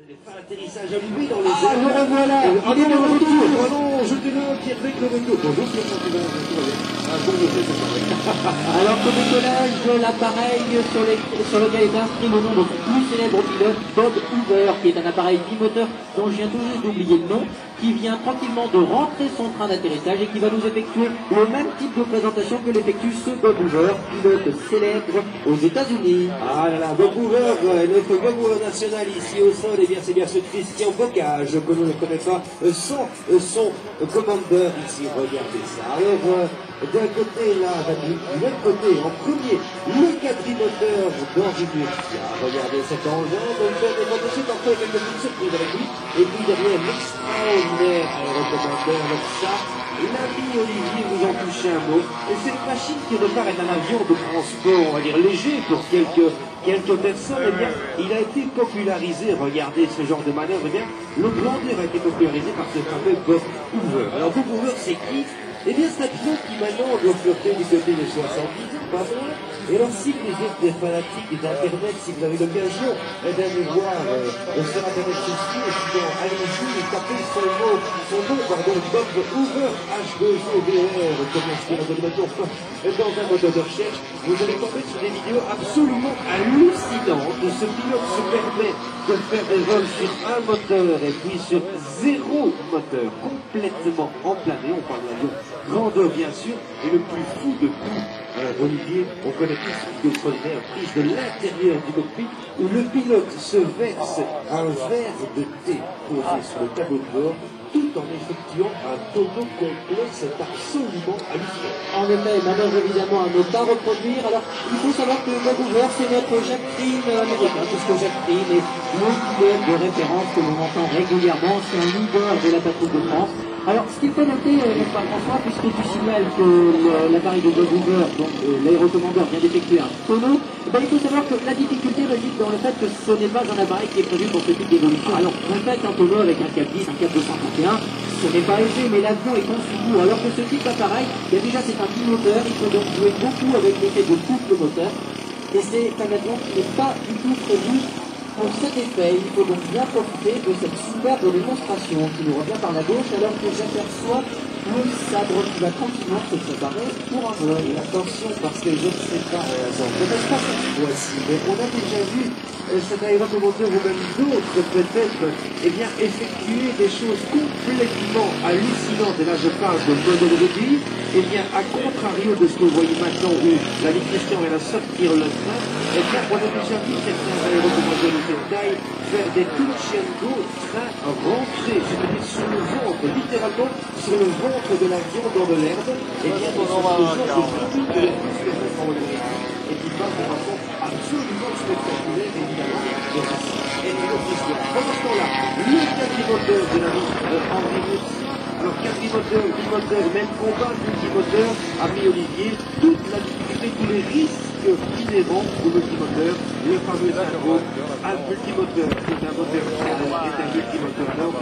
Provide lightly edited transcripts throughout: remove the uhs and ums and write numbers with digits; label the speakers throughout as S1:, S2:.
S1: Atterrissage allumé dans les airs.
S2: Ah, le revoilà.
S1: Il est de retour. Oh non, jetez-le, qui est avec le retour. Bonjour, comment tu vas?
S2: Alors, pour décollage de l'appareil sur lequel est inscrit le nom de son plus célèbre pilote, Bob Hoover, qui est un appareil bimoteur dont je viens tout juste d'oublier le nom, qui vient tranquillement de rentrer son train d'atterrissage et qui va nous effectuer le même type de présentation que l'effectue ce Bob Hoover, pilote célèbre aux États-Unis.
S1: Ah là là, Bob Hoover, notre Bob Hoover national ici au sol, et bien c'est bien ce Christian Bocage que l'on ne connaît pas, son commandeur ici, regardez ça. Alors, d'un côté là, de l'autre côté, en premier, le quadrimoteur d'Henri Murcia. Regardez cet engin, donc c'est parfois quelques petites surprises avec lui. Et puis derrière, l'extraordinaire aérocommandeur avec ça. L'ami Olivier vous en touchez un mot. Et cette machine qui repart est un avion de transport, on va dire léger pour quelques personnes. Eh bien, il a été popularisé, regardez ce genre de manœuvre, eh bien, le grandeur a été popularisé par ce fameux Bob Hoover. Alors Bob Hoover, c'est qui? Eh bien, c'est un pilote qui maintenant doit flirter du côté de 70 ans, pas loin. Et alors, si vous êtes des fanatiques d'Internet, si vous avez l'occasion d'aller voir sur Internet ce ski, sinon allez-y, tapez son nom, Bob Hoover, H2OVR, comme inspiré de moteur, dans un moteur de recherche, vous allez tomber sur des vidéos absolument hallucinantes. Ce pilote se permet de faire des vols sur un moteur et puis sur zéro moteur, complètement emplané. On parle de l'avion grandeur bien sûr, et le plus fou de tout, Olivier, on connaît tous cette extraordinaire prise de l'intérieur du cockpit où le pilote se verse un verre de thé posé sur le tableau de bord tout en effectuant un tonneau complet. C'est absolument hallucinant.
S2: En effet, manœuvre évidemment à ne pas reproduire. Alors, il faut savoir que Bob Hoover, c'est notre Jack Dean américain, puisque Jack Dean est le pilote de référence que l'on entend régulièrement. C'est un leader de la patrouille de France. Alors, ce qu'il faut noter, n'est-ce pas François, puisque tu signales que l'appareil de Bob Hoover, donc l'aérocommandeur, vient d'effectuer un tonneau, il faut savoir que la difficulté réside dans le fait que ce n'est pas un appareil qui est prévu pour ce type d'évolution. Alors, vous faites un tonneau avec un cap 10, un cap 231, ce n'est pas aisé, mais l'avion est conçu pour. Alors que ce type d'appareil, déjà c'est un bimoteur, il faut donc jouer beaucoup avec l'effet de couple moteur, et c'est un avion qui n'est pas du tout prévu pour cet effet. Il faut donc bien profiter de cette superbe démonstration qui nous revient par la gauche alors que j'aperçois le sabre qui va tranquillement se préparer pour un vol.
S1: Et attention, parce que je ne sais pas, peut-être pas cette fois-ci, mais on a déjà vu cet aérocommandeur ou même d'autres peut-être, eh bien, effectuer des choses complètement hallucinantes. Et là, je parle de modèle réduit. Eh bien, à contrario de ce que vous voyez maintenant où la question est à sortir le train, eh bien, on a déjà vu certains aérocommandeurs de cette taille faire des touch and go, train rentré, c'est-à-dire sur le ventre, littéralement sur le ventre de l'avion dans de l'herbe. Eh bien, dans ce genre de truc de et qui passe de façon absolument spectaculaire, évidemment, et l'officiel. Pendant ce temps-là, le quadrimoteur de la vie Henri Murcia. Alors, quadrimoteur, bimoteur, même combat, multimoteur, ami Olivier, toute la difficulté, tous les risques inhérents au multimoteur, le fameux syndrome, un multimoteur, c'est un moteur est un multimoteur nord.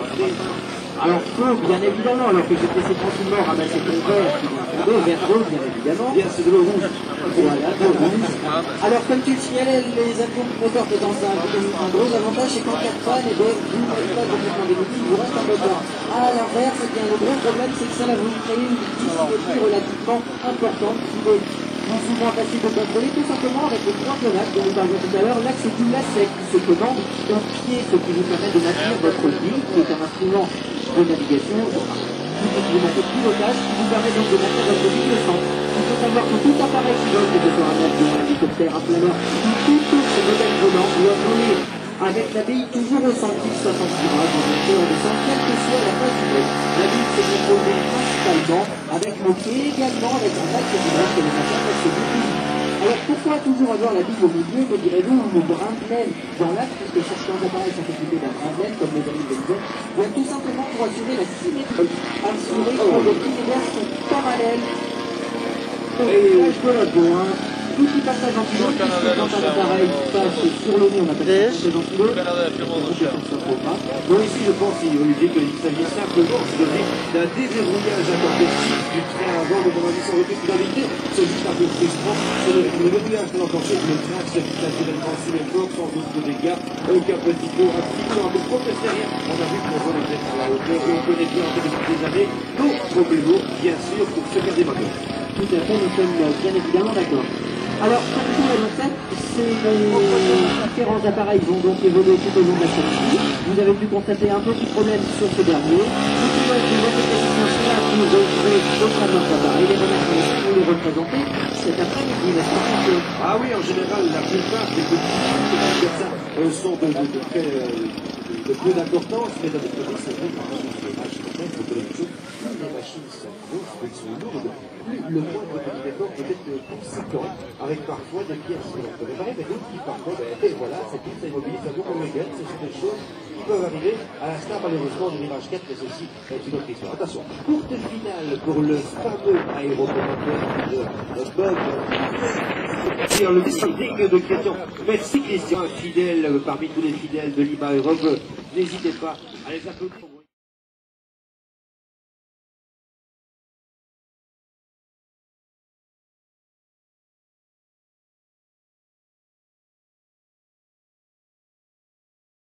S2: Alors, feu, bien évidemment, alors que j'ai laissé tranquillement ramasser ton verre, qui est un vert rouge, bien évidemment.
S1: Bien, c'est de l'eau rouge.
S2: Voilà, de rouge. Alors, comme tu le signalais, les avions moteurs présentent un gros avantage, c'est qu'en cas de panne, vous n'êtes pas complètement dégoûté, il vous reste un moteur. À l'inverse, eh bien, le gros problème, c'est que ça va vous créer une dissymétrie relativement importante qui est plus souvent facile de contrôler, tout simplement avec le point de l'axe dont nous parlions tout à l'heure. L'axe du lacet qui se commande au pied, ce qui vous permet de maintenir votre ligne, qui est un instrument de navigation, de pilotage, qui vous permet donc de maintenir votre ligne de centre. Il faut savoir que tout appareil qui vole, que ce soit un avion, un hélicoptère, un planeur, ou tout autre modèle volant, doit voler avec la bille toujours au centime 60 grammes, dans un cœur de centre, quelle que soit la phase du vol. La bille se contrôlée principalement avec le pied, également avec un axe qui reste que les matières restent beaucoup. Alors pourquoi toujours avoir la bille au milieu, me direz-vous, ou le brin plein dans l'axe, puisque certains appareils sont équipés d'un brin plein, comme les amis de l'hiver, bien tout simplement pour assurer la symétrie, assurer que les univers sont parallèles. Et je peux l'avion, petit passage en pilote, puisque quand un appareil passe sur le nez, on appelle ça en pilote.
S1: Bon, ici, je pense, Olivier, qu'il s'agit simplement d'un déverrouillage intempestif du train avant de mon avis sans régularité. C'est juste un peu frustrant. C'est le verrouillage de l'enclenché, le train se dit naturellement si les corps, sans doute de dégâts, aucun petit peu, un petit peu contre derrière, on a vu qu'on voit à la hauteur, et on connaît bien en fait depuis des années d'autres vélos, bien sûr, pour se faire des moteurs.
S2: Tout à fait, nous sommes bien évidemment d'accord. Alors, comme tout le monde sait, ces différents appareils vont donc évoluer tout au long de la sortie. Vous avez pu constater un petit problème sur ce dernier. Nous pouvons vous là qui nous offrent d'autres appareils, les remercier pour les représenter cet après-midi, n'est-ce pas?
S1: Ah oui, en général, la plupart des petits sont de peu d'importance, mais d'un autre côté, c'est vrai que les machines, les machines sont grosses, elles sont lourdes. Le moindre petit effort peut être conséquent, avec parfois des pièces qui vont réparer, mais d'autres qui parfois, voilà, c'est tout, c'est mobile, ça vaut comme le gaz, ce sont des choses qui peuvent arriver, à l'instar malheureusement du Mirage 4, mais ceci est une autre histoire. Attention, courte finale pour le fameux aéroporteur de Bob. Le meeting de Christian. Merci Christian, fidèle parmi tous les fidèles de Lima Europe. N'hésitez pas à les applaudir.